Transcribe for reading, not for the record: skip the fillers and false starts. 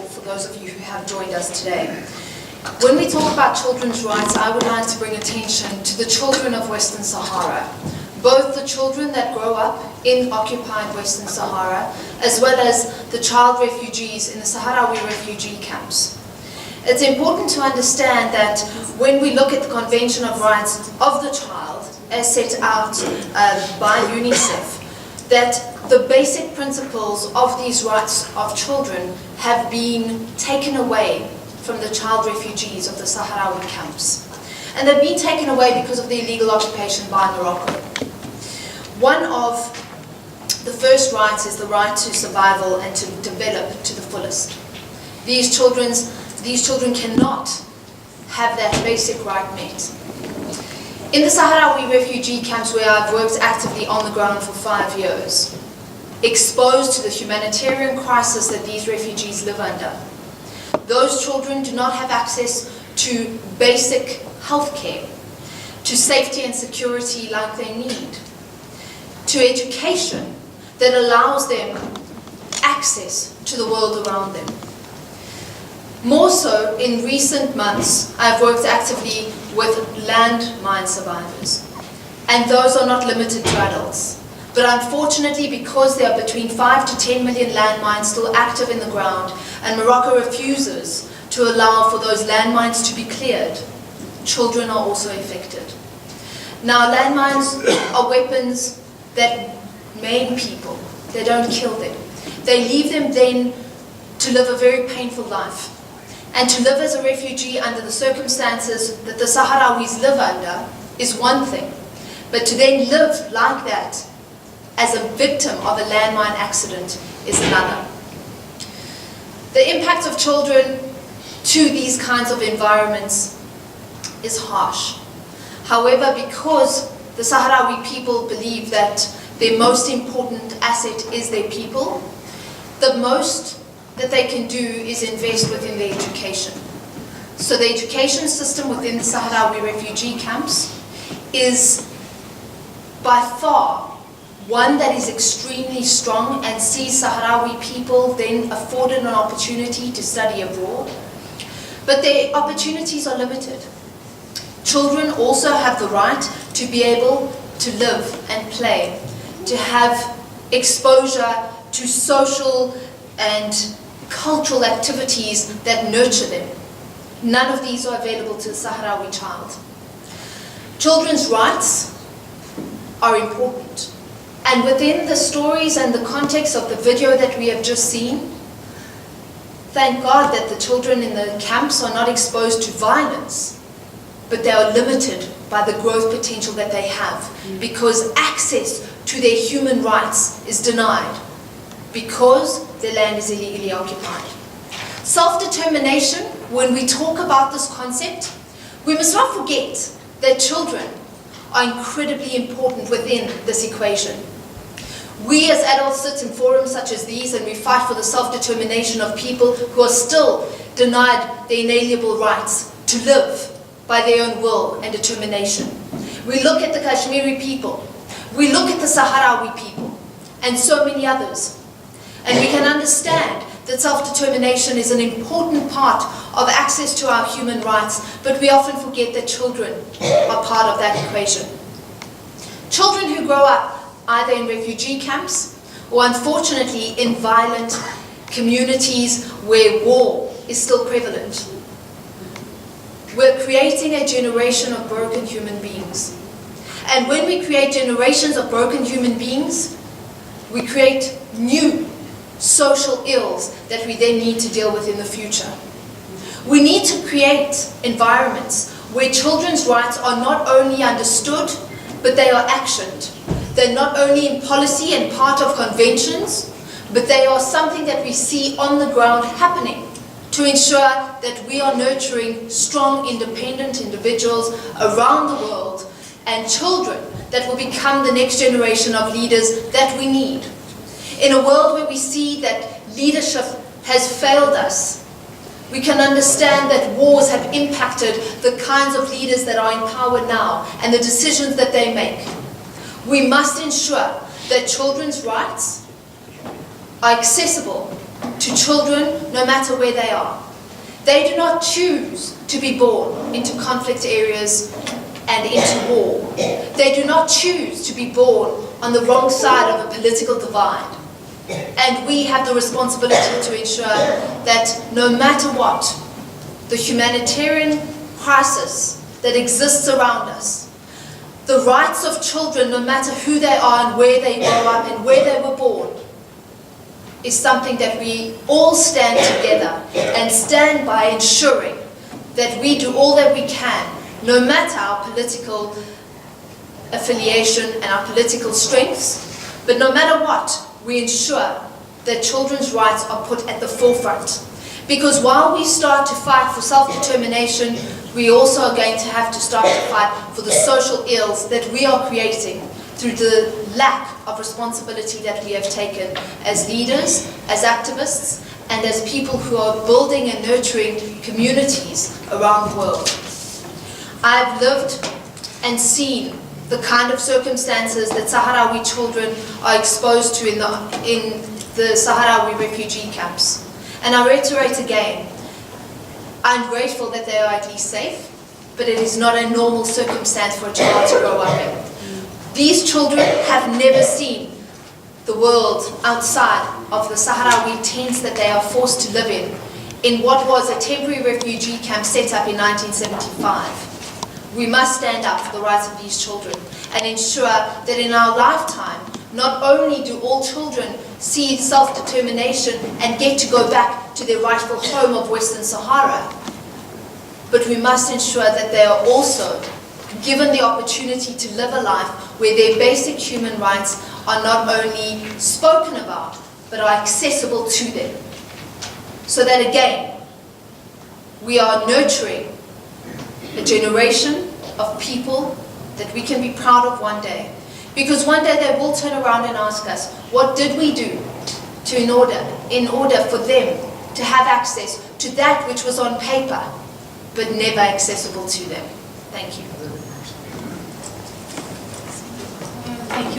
for those of you who have joined us today. When we talk about children's rights, I would like to bring attention to the children of Western Sahara, both the children that grow up in occupied Western Sahara, as well as the child refugees in the Sahrawi refugee camps. It's important to understand that when we look at the Convention of Rights of the Child, as set out by UNICEF, that the basic principles of these rights of children have been taken away from the child refugees of the Sahrawi camps. And they've been taken away because of the illegal occupation by Morocco. One of the first rights is the right to survival and to develop to the fullest. These children cannot have that basic right met. In the Sahrawi refugee camps where I've worked actively on the ground for 5 years, exposed to the humanitarian crisis that these refugees live under, those children do not have access to basic health care, to safety and security like they need, to education that allows them access to the world around them. More so, in recent months, I've worked actively with landmine survivors. And those are not limited to adults. But unfortunately, because there are between 5 to 10 million landmines still active in the ground, and Morocco refuses to allow for those landmines to be cleared, children are also affected. Now, landmines are weapons that maim people. They don't kill them. They leave them then to live a very painful life. And to live as a refugee under the circumstances that the Sahrawis live under is one thing. But to then live like that as a victim of a landmine accident is another. The impact of children to these kinds of environments is harsh. However, because the Sahrawi people believe that their most important asset is their people, the most that they can do is invest within their education. So the education system within the Sahrawi refugee camps is by far one that is extremely strong and sees Sahrawi people then afforded an opportunity to study abroad. But their opportunities are limited. Children also have the right to be able to live and play, to have exposure to social and cultural activities that nurture them. None of these are available to the Sahrawi child. Children's rights are important. And within the stories and the context of the video that we have just seen, thank God that the children in the camps are not exposed to violence, but they are limited by the growth potential that they have, because access to their human rights is denied, because their land is illegally occupied. Self-determination, when we talk about this concept, we must not forget that children are incredibly important within this equation. We as adults sit in forums such as these and we fight for the self-determination of people who are still denied their inalienable rights to live by their own will and determination. We look at the Kashmiri people, we look at the Sahrawi people, and so many others. And we can understand that self-determination is an important part of access to our human rights, but we often forget that children are part of that equation. Children who grow up either in refugee camps or unfortunately in violent communities where war is still prevalent. We're creating a generation of broken human beings. And when we create generations of broken human beings, we create new social ills that we then need to deal with in the future. We need to create environments where children's rights are not only understood, but they are actioned. They're not only in policy and part of conventions, but they are something that we see on the ground happening to ensure that we are nurturing strong, independent individuals around the world and children that will become the next generation of leaders that we need. In a world where we see that leadership has failed us, we can understand that wars have impacted the kinds of leaders that are in power now and the decisions that they make. We must ensure that children's rights are accessible to children no matter where they are. They do not choose to be born into conflict areas and into war. They do not choose to be born on the wrong side of a political divide. And we have the responsibility to ensure that no matter what, the humanitarian crisis that exists around us, the rights of children, no matter who they are and where they grow up and where they were born, is something that we all stand together and stand by ensuring that we do all that we can, no matter our political affiliation and our political strengths, but no matter what, we ensure that children's rights are put at the forefront. Because while we start to fight for self-determination, we also are going to have to start to fight for the social ills that we are creating through the lack of responsibility that we have taken as leaders, as activists, and as people who are building and nurturing communities around the world. I've lived and seen the kind of circumstances that Sahrawi children are exposed to in the Sahrawi refugee camps. And I reiterate again, I'm grateful that they are at least safe, but it is not a normal circumstance for a child to grow up in. These children have never seen the world outside of the Sahrawi tents that they are forced to live in what was a temporary refugee camp set up in 1975. We must stand up for the rights of these children and ensure that in our lifetime, not only do all children see self-determination and get to go back to their rightful home of Western Sahara, but we must ensure that they are also given the opportunity to live a life where their basic human rights are not only spoken about, but are accessible to them. So that again, we are nurturing a generation of people that we can be proud of one day. Because one day they will turn around and ask us, what did we do in order for them to have access to that which was on paper, but never accessible to them? Thank you.